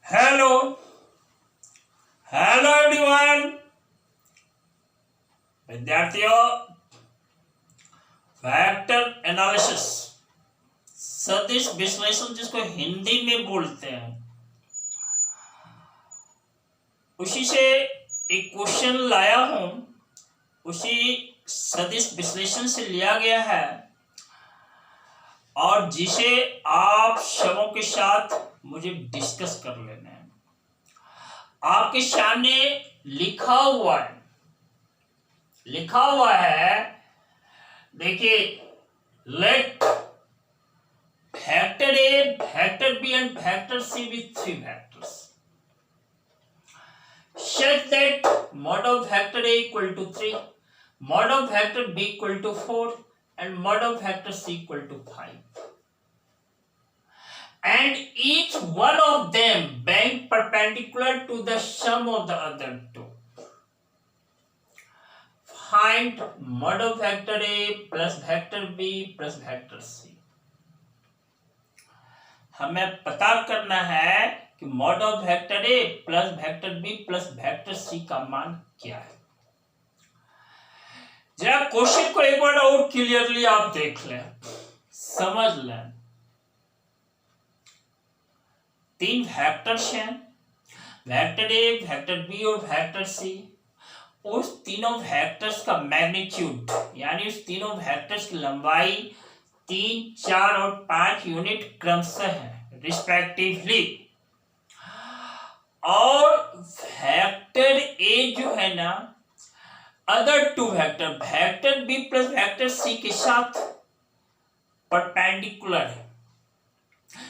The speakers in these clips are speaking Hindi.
Hello hello everyone. विद्यार्थियों, वेक्टर एनालिसिस सदिश विश्लेषण जिसको हिंदी में बोलते हैं, उसी से एक क्वेश्चन लाया हूं। उसी सदिश विश्लेषण से लिया गया है और जिसे आप सबों के साथ मुझे डिस्कस कर लेना है। आपके सामने लिखा हुआ है, देखिए, let vector A, vector B and vector C with three vectors such that mod of vector a equal to 3, mod of vector b equal to 4 and mod of vector c equal to 5, and each one of them being perpendicular to the sum of the other two. Find mod of vector a plus vector b plus vector c. हमें पता करना है कि mod of vector A plus vector B plus vector C का मान क्या है। जरा क्वेश्चन को एक बार और क्लियरली आप देख लें, समझ लें। तीन वेक्टर्स हैं, वेक्टर ए, वेक्टर बी और वेक्टर सी। उस तीनों वेक्टर्स का मैग्नीट्यूड यानी उस तीनों वेक्टर्स की लंबाई 3, 4 और 5 यूनिट क्रमशः है रिस्पेक्टिवली। और वेक्टर ए जो है ना, other two vector vector B plus vector C के साथ परपेंडिकुलर है।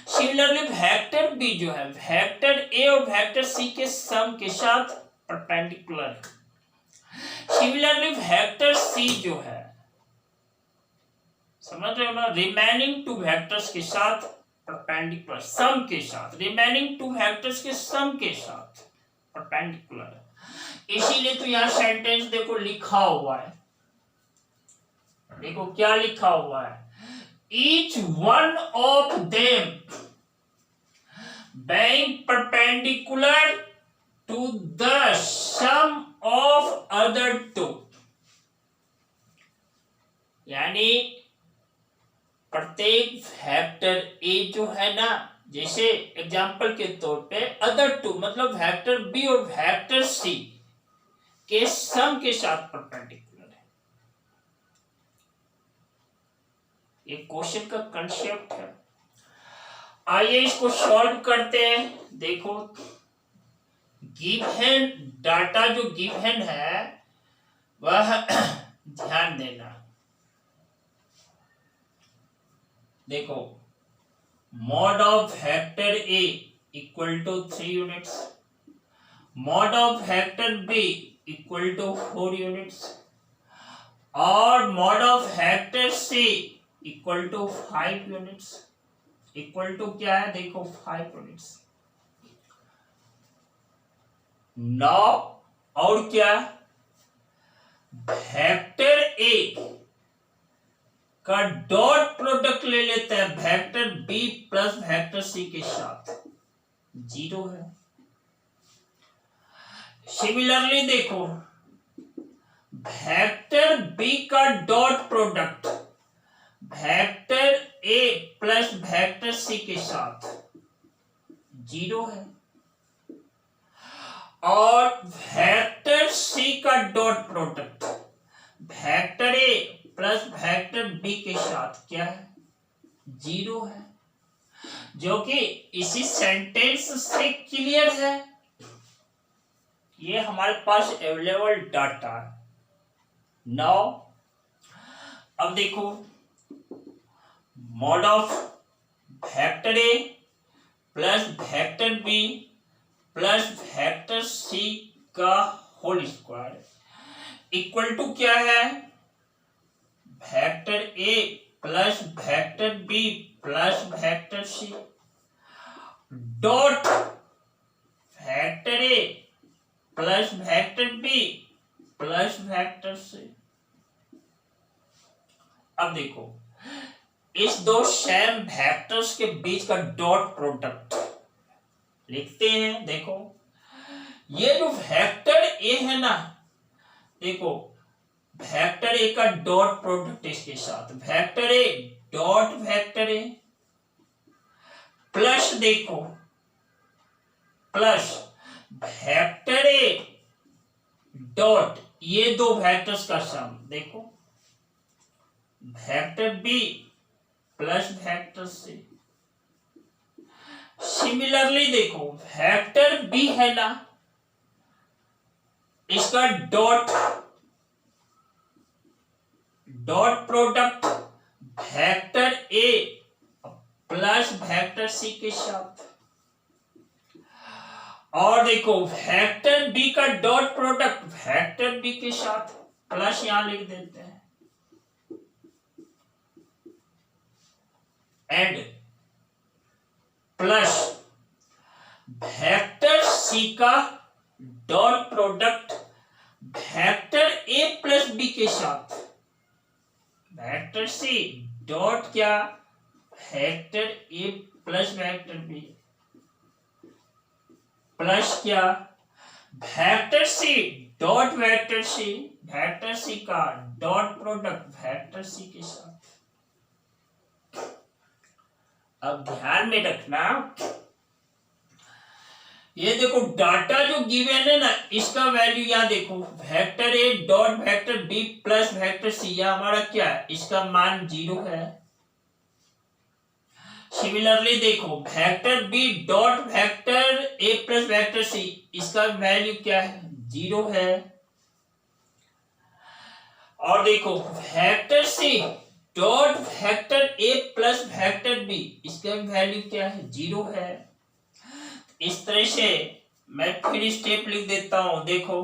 सिमिलरली वेक्टर बी जो है वेक्टर ए और वेक्टर सी के सम के साथ परपेंडिकुलर है। सिमिलरली वेक्टर सी जो है, समझ रहे हो ना, रिमेनिंग टू वेक्टर्स के साथ परपेंडिकुलर, सम के साथ, रिमेनिंग टू वेक्टर्स के सम के साथ परपेंडिकुलर। इसीलिए तो यहां सेंटेंस देखो लिखा हुआ है, देखो क्या लिखा हुआ है, each one of them being perpendicular to the sum of other two, यानी प्रत्येक वेक्टर ए जो है ना, जैसे एग्जांपल के तौर पे अदर टू मतलब वेक्टर बी और वेक्टर सी के सम के साथ परपेंडिकुलर है। ये क्वेश्चन का कंसेप्ट है। आइए इसको सॉल्व करते हैं। देखो, गिवन डाटा जो गिवन है वह ध्यान देना। देखो, mod of vector A equal to 3 units, mod of vector B equal to 4 units और mod of vector C equal to 5 units. Equal to क्या है, देखो 5 यूनिट्स। नौ और क्या, वेक्टर ए का डॉट प्रोडक्ट ले लेते हैं vector B plus vector C के साथ, 0 है। सिमिलरली देखो, वेक्टर बी का dot product vector A plus vector C के साथ 0 है और वेक्टर सी का dot product vector A plus vector B के साथ क्या है, 0 है, जो कि इसी सेंटेंस से क्लियर है। ये हमारे पास अवेलेबल डाटा है। नाउ अब देखो, mod of vector A plus vector B plus vector C का होल स्क्वायर इक्वल टू क्या है, vector A plus vector B plus vector C dot vector A plus vector B plus vector C. अब देखो, इस दो सेम वेक्टर्स के बीच का डॉट प्रोडक्ट लिखते हैं। देखो ये जो वेक्टर ए है ना, देखो वेक्टर ए का डॉट प्रोडक्ट इसके साथ, vector A dot vector A plus, देखो प्लस वेक्टर ए डॉट ये दो वेक्टर्स का सम, देखो vector B plus vector C. Similarly देखो वेक्टर बी है ना, इसका dot product vector A plus vector C के साथ, और देखो वेक्टर बी का डॉट प्रोडक्ट वेक्टर बी के साथ, प्लस यहां लिख देते हैं, एंड प्लस वेक्टर सी का dot product vector A plus B के साथ, वेक्टर सी डॉट क्या vector A plus vector B plus क्या vector C dot vector C, vector C का डॉट प्रोडक्ट वेक्टर सी के साथ। अब ध्यान में रखना, ये देखो डाटा जो गिवन है ना, इसका वैल्यू यहाँ देखो vector A dot vector B plus vector C, यह हमारा क्या है, इसका मान 0 है। सिमिलरली देखो vector B dot vector A plus vector C, इसका वैल्यू क्या है, 0 है। और देखो vector C dot vector A plus vector B, इसका वैल्यू क्या है, 0 है। इस तरह से मैं फिर स्टेप लिख देता हूं, देखो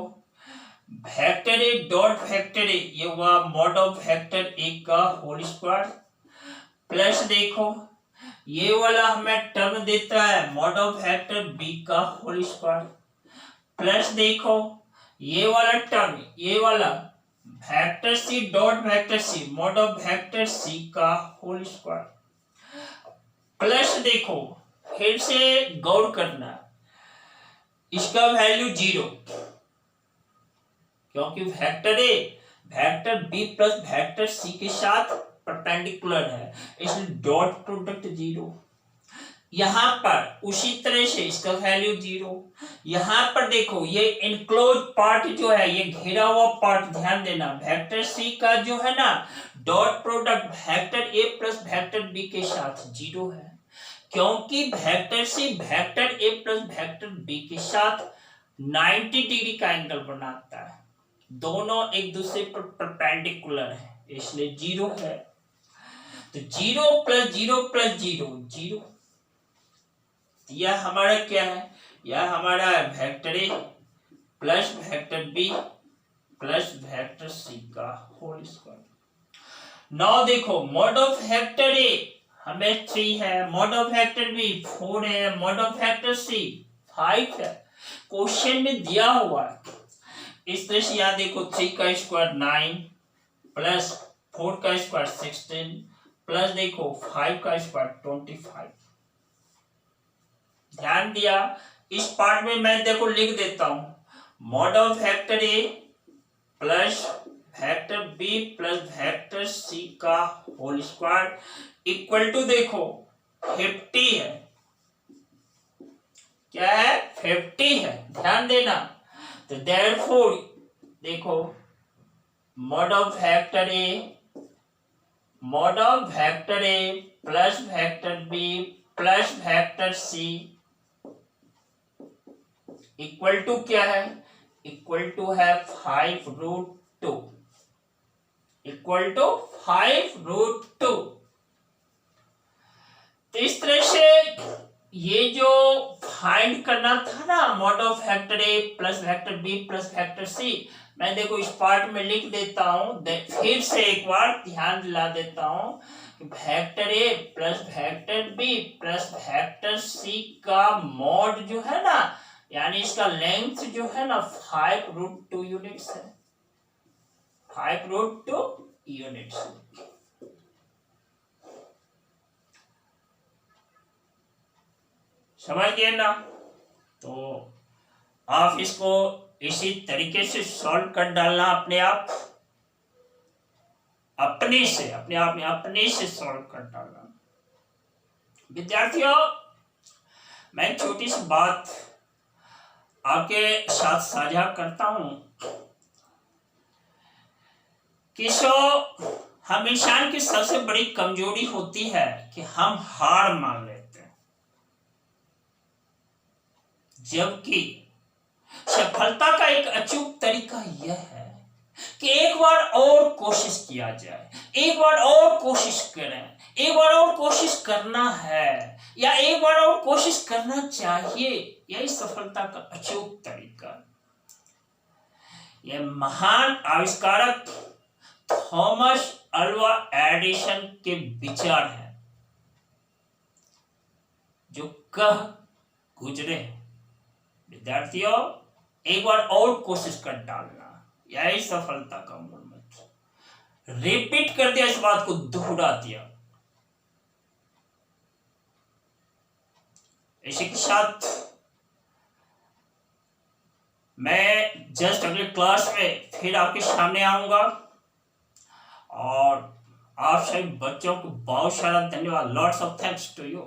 वेक्टर ए डॉट वेक्टर ए, ये हुआ मॉड ऑफ वेक्टर ए का होल स्क्वायर, प्लस देखो ये वाला हमें टर्म देता है मॉड ऑफ वेक्टर बी का होल स्क्वायर, प्लस देखो ये वाला टर्म, ये वाला vector C dot vector C mod of vector C का होल स्क्वायर, प्लस देखो फिर से गौर करना, इसका वैल्यू 0, क्योंकि vector A vector B plus vector C के साथ परपेंडिकुलर है, इसलिए डॉट प्रोडक्ट 0। यहां पर उसी तरह से इसका वैल्यू 0। यहां पर देखो ये इनक्लोज पार्ट जो है, ये घेरा हुआ पार्ट, ध्यान देना वेक्टर सी का जो है ना dot product vector A plus vector B के साथ 0 है, क्योंकि vector C vector A plus vector B के साथ 90 डिग्री का एंगल बनाता है, दोनों एक दूसरे पर परपेंडिकुलर है, इसलिए 0 है। तो 0 प्लस 0 प्लस 0 0, यह हमारा क्या है, यह हमारा vector A plus vector B plus vector C का होल स्क्वायर। नाउ देखो मॉड ऑफ वेक्टर ए हमें 3 है, मॉड ऑफ वेक्टर बी 4 है, मॉड ऑफ वेक्टर सी 5 है, क्वेश्चन में दिया हुआ है। इस तरह से यहाँ देखो 3 का स्क्वायर 9 प्लस 4 का स्क्वायर 16 प्लस देखो 5 का स्क्वायर 25। ध्यान दिया, इस पार्ट में मैं देखो लिख देता हूं mod of vector A plus vector B plus vector C का होल स्क्वायर इक्वल टू देखो 50 है, क्या है 50 है, ध्यान देना। तो देयरफॉर देखो mod of vector A plus vector B plus vector C equal to क्या है, इक्वल टू है 5√2, इक्वल टू 5√2। तो इस तरह से ये जो फाइंड करना था ना mod of vector A plus vector B plus vector C, मैं देखो इस पार्ट में लिख देता हूं, फिर से एक बार ध्यान दिला देता हूं कि vector A plus vector B plus vector C का मॉड जो है ना, यानी इसका लेंथ जो है ना 5√2 यूनिट्स है, 5√2 यूनिट्स। समझ गए ना। तो आप इसको इसी तरीके से सॉल्व कर डालना अपने आप, अपने आप में अपने से सॉल्व कर डालना। विद्यार्थियों, मैं छोटी सी बात आपके साथ साझा करता हूं कि हम इंसान की सबसे बड़ी कमजोरी होती है कि हम हार मान लेते हैं, जबकि सफलता का एक अचूक तरीका यह है कि एक बार और कोशिश किया जाए, एक बार और कोशिश करें, एक बार और कोशिश करना है या एक बार और कोशिश करना चाहिए। यही सफलता का अचूक तरीका। यह महान आविष्कारक थॉमस अल्वा एडिसन के विचार हैं जो कह गुजरे, विद्यार्थियों एक बार और कोशिश कर डालना, यही सफलता का मूल मंत्र। रिपीट कर दिया, इस बात को दोहरा दिया। इसी के साथ मैं जस्ट अगले क्लास में फिर आपके सामने आऊंगा और आप सभी बच्चों को बहुत सारा धन्यवाद। Lots of thanks to you.